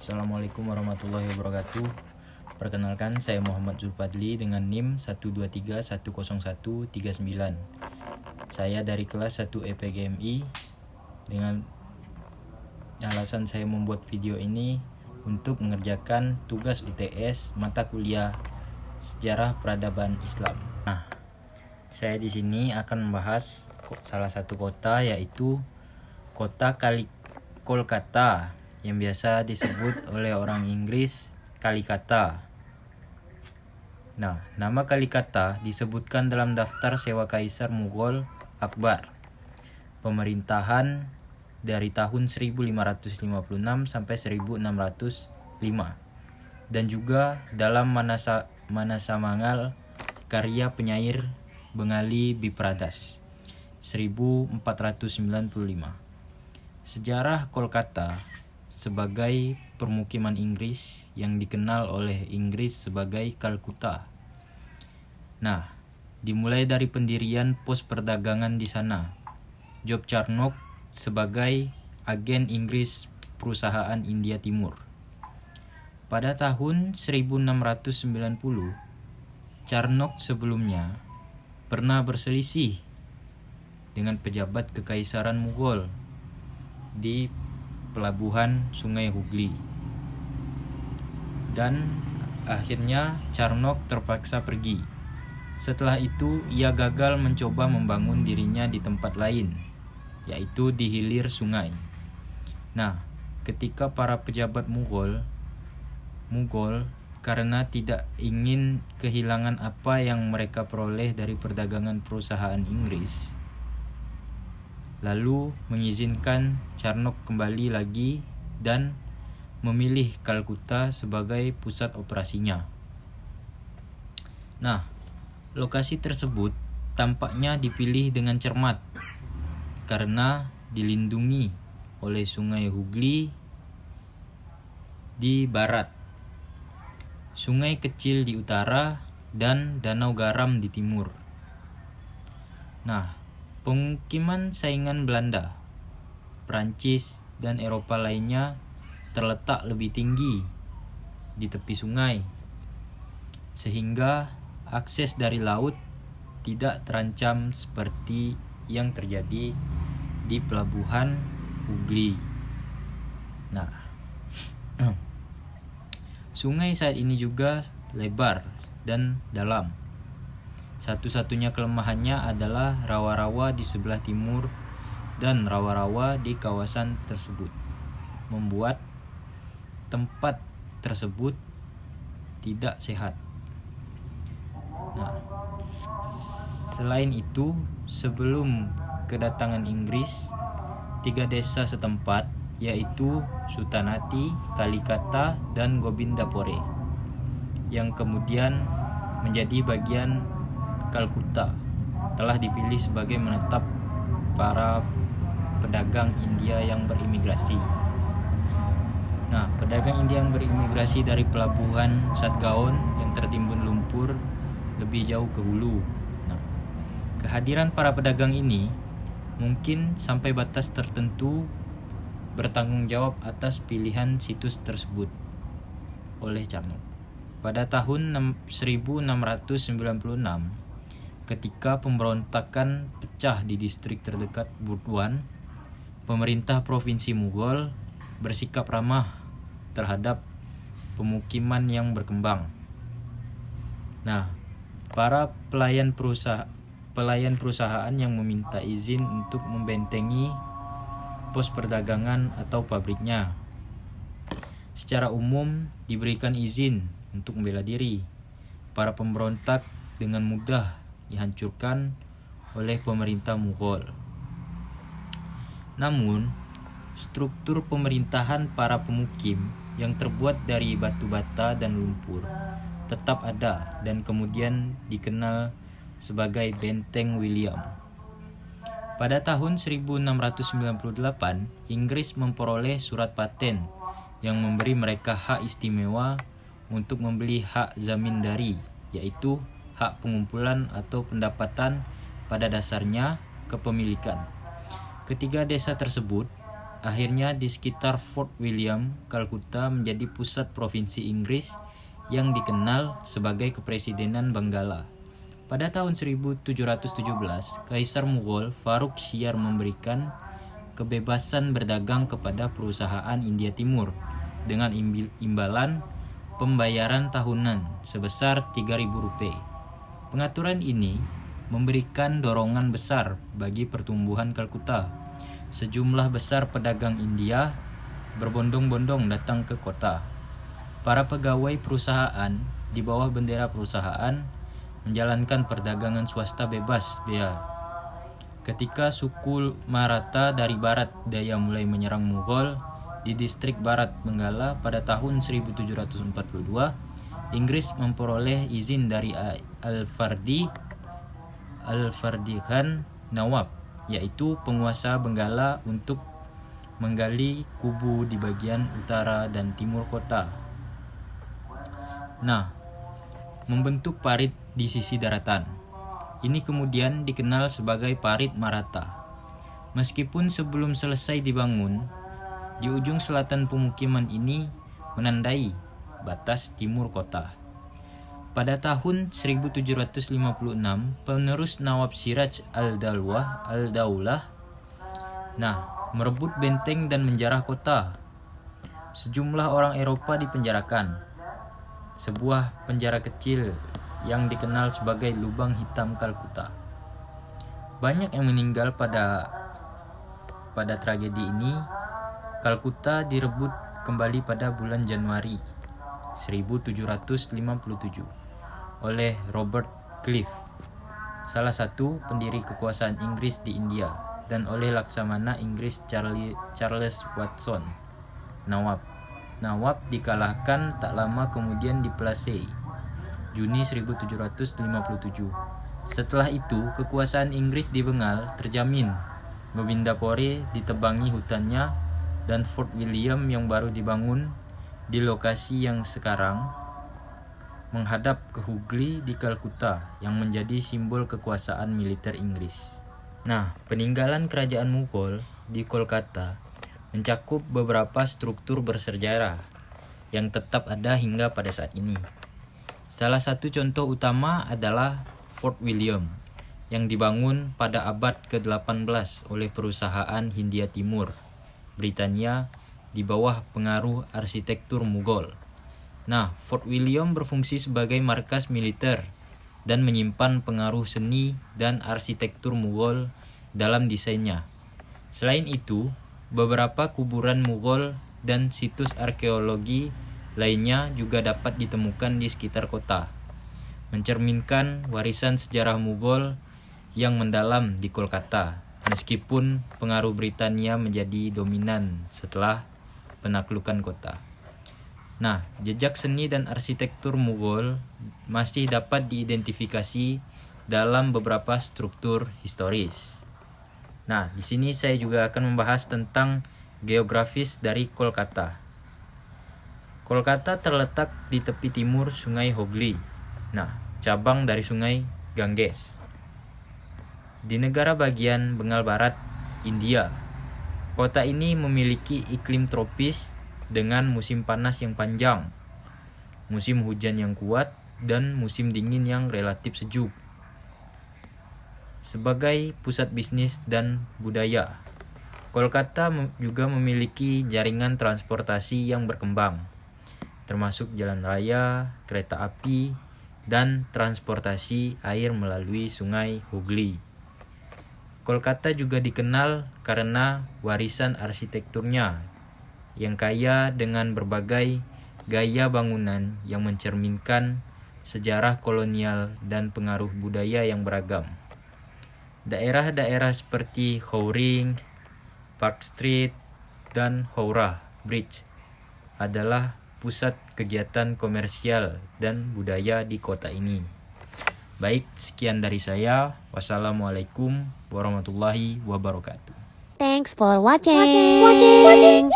Assalamualaikum warahmatullahi wabarakatuh. Perkenalkan, saya Muhammad Zulfadli dengan NIM 123101399. Saya dari kelas 1 EPGMI. Dengan alasan saya membuat video ini untuk mengerjakan tugas UTS mata kuliah Sejarah Peradaban Islam. Nah, saya di sini akan membahas salah satu kota, yaitu kota Kolkata, yang biasa disebut oleh orang Inggris Kalikata. Nah, nama Kalikata disebutkan dalam daftar sewa Kaisar Mughal Akbar, pemerintahan dari tahun 1556 sampai 1605, dan juga dalam Manasa Mangal karya penyair Bengali Bipradas 1495. Sejarah Kolkata sebagai permukiman Inggris yang dikenal oleh Inggris sebagai Kalkuta. Nah, dimulai dari pendirian pos perdagangan di sana. Job Charnock sebagai agen Inggris perusahaan India Timur. Pada tahun 1690, Charnock sebelumnya pernah berselisih dengan pejabat kekaisaran Mughal di pelabuhan Sungai Hooghly, dan akhirnya Charnock terpaksa pergi. Setelah itu ia gagal mencoba membangun dirinya di tempat lain, yaitu di hilir sungai. Nah, ketika para pejabat Mughal karena tidak ingin kehilangan apa yang mereka peroleh dari perdagangan perusahaan Inggris, lalu mengizinkan Charnock kembali lagi dan memilih Kalkuta sebagai pusat operasinya. Nah, lokasi tersebut tampaknya dipilih dengan cermat karena dilindungi oleh Sungai Hooghly di barat, sungai kecil di utara, dan Danau Garam di timur. Nah, pemukiman saingan Belanda, Prancis, dan Eropa lainnya terletak lebih tinggi di tepi sungai, sehingga akses dari laut tidak terancam seperti yang terjadi di pelabuhan Hooghly. Nah, sungai saat ini juga lebar dan dalam. Satu-satunya kelemahannya adalah rawa-rawa di sebelah timur dan rawa-rawa di kawasan tersebut, membuat tempat tersebut tidak sehat. Nah, selain itu, sebelum kedatangan Inggris, 3 desa setempat, yaitu Sultanati, Kalikata, dan Gobindapore, yang kemudian menjadi bagian Kalkuta, telah dipilih sebagai menetap para pedagang India yang berimigrasi. Nah, pedagang India yang berimigrasi dari pelabuhan Satgaon yang tertimbun lumpur lebih jauh ke hulu. Nah, kehadiran para pedagang ini mungkin sampai batas tertentu bertanggung jawab atas pilihan situs tersebut oleh Charnock. Pada tahun 1696, ketika pemberontakan pecah di distrik terdekat Burdwan, pemerintah provinsi Mughal bersikap ramah terhadap pemukiman yang berkembang. Nah, para pelayan perusahaan yang meminta izin untuk membentengi pos perdagangan atau pabriknya secara umum diberikan izin untuk membela diri. Para pemberontak dengan mudah dihancurkan oleh pemerintah Mughal. Namun, struktur pemerintahan para pemukim yang terbuat dari batu bata dan lumpur tetap ada dan kemudian dikenal sebagai Benteng William. Pada tahun 1698, Inggris memperoleh surat paten yang memberi mereka hak istimewa untuk membeli hak zamindari, yaitu hak pengumpulan atau pendapatan pada dasarnya kepemilikan. Ketiga desa tersebut akhirnya di sekitar Fort William, Kalkuta menjadi pusat provinsi Inggris yang dikenal sebagai Kepresidenan Benggala. Pada tahun 1717, Kaisar Mughal Faruk Shiar memberikan kebebasan berdagang kepada perusahaan India Timur dengan imbalan pembayaran tahunan sebesar Rp3.000. Pengaturan ini memberikan dorongan besar bagi pertumbuhan Kalkuta. Sejumlah besar pedagang India berbondong-bondong datang ke kota. Para pegawai perusahaan di bawah bendera perusahaan menjalankan perdagangan swasta bebas bea. Ketika suku Maratha dari barat daya mulai menyerang Mughal di distrik barat Benggala pada tahun 1742, Inggris memperoleh izin dari Al-Fardi Khan Nawab, yaitu penguasa Benggala, untuk menggali kubu di bagian utara dan timur kota. Membentuk parit di sisi daratan. Ini kemudian dikenal sebagai Parit Maratha. Meskipun sebelum selesai dibangun, di ujung selatan pemukiman ini menandai batas timur kota. Pada tahun 1756, penerus Nawab Siraj al-Daulah merebut benteng dan menjarah kota. Sejumlah orang Eropa dipenjarakan. Sebuah penjara kecil yang dikenal sebagai Lubang Hitam Kalkuta. Banyak yang meninggal pada tragedi ini. Kalkuta direbut kembali pada bulan Januari 1757 oleh Robert Clive, salah satu pendiri kekuasaan Inggris di India, dan oleh Laksamana Inggris Charles Watson. Nawab dikalahkan tak lama kemudian di Plassey, Juni 1757. Setelah itu, kekuasaan Inggris di Bengal terjamin. Govindapore ditebangi hutannya, dan Fort William yang baru dibangun di lokasi yang sekarang menghadap ke Hooghly di Kalkuta, yang menjadi simbol kekuasaan militer Inggris. Peninggalan kerajaan Mughal di Kolkata mencakup beberapa struktur bersejarah yang tetap ada hingga pada saat ini. Salah satu contoh utama adalah Fort William yang dibangun pada abad ke-18 oleh perusahaan Hindia Timur, Britania, di bawah pengaruh arsitektur Mughal. Fort William berfungsi sebagai markas militer dan menyimpan pengaruh seni dan arsitektur Mughal dalam desainnya. Selain itu, beberapa kuburan Mughal dan situs arkeologi lainnya juga dapat ditemukan di sekitar kota, mencerminkan warisan sejarah Mughal yang mendalam di Kolkata, meskipun pengaruh Britania menjadi dominan setelah penaklukan kota. Jejak seni dan arsitektur Mughal masih dapat diidentifikasi dalam beberapa struktur historis. Di sini saya juga akan membahas tentang geografis dari Kolkata. Kolkata terletak di tepi timur Sungai Hooghly, cabang dari Sungai Ganges, di negara bagian Bengal Barat, India. Kota ini memiliki iklim tropis dengan musim panas yang panjang, musim hujan yang kuat, dan musim dingin yang relatif sejuk. Sebagai pusat bisnis dan budaya, Kolkata juga memiliki jaringan transportasi yang berkembang, termasuk jalan raya, kereta api, dan transportasi air melalui Sungai Hooghly. Kolkata juga dikenal karena warisan arsitekturnya yang kaya dengan berbagai gaya bangunan yang mencerminkan sejarah kolonial dan pengaruh budaya yang beragam. Daerah-daerah seperti Howring, Park Street, dan Howrah Bridge adalah pusat kegiatan komersial dan budaya di kota ini. Baik, sekian dari saya. Wassalamualaikum warahmatullahi wabarakatuh. Thanks for watching.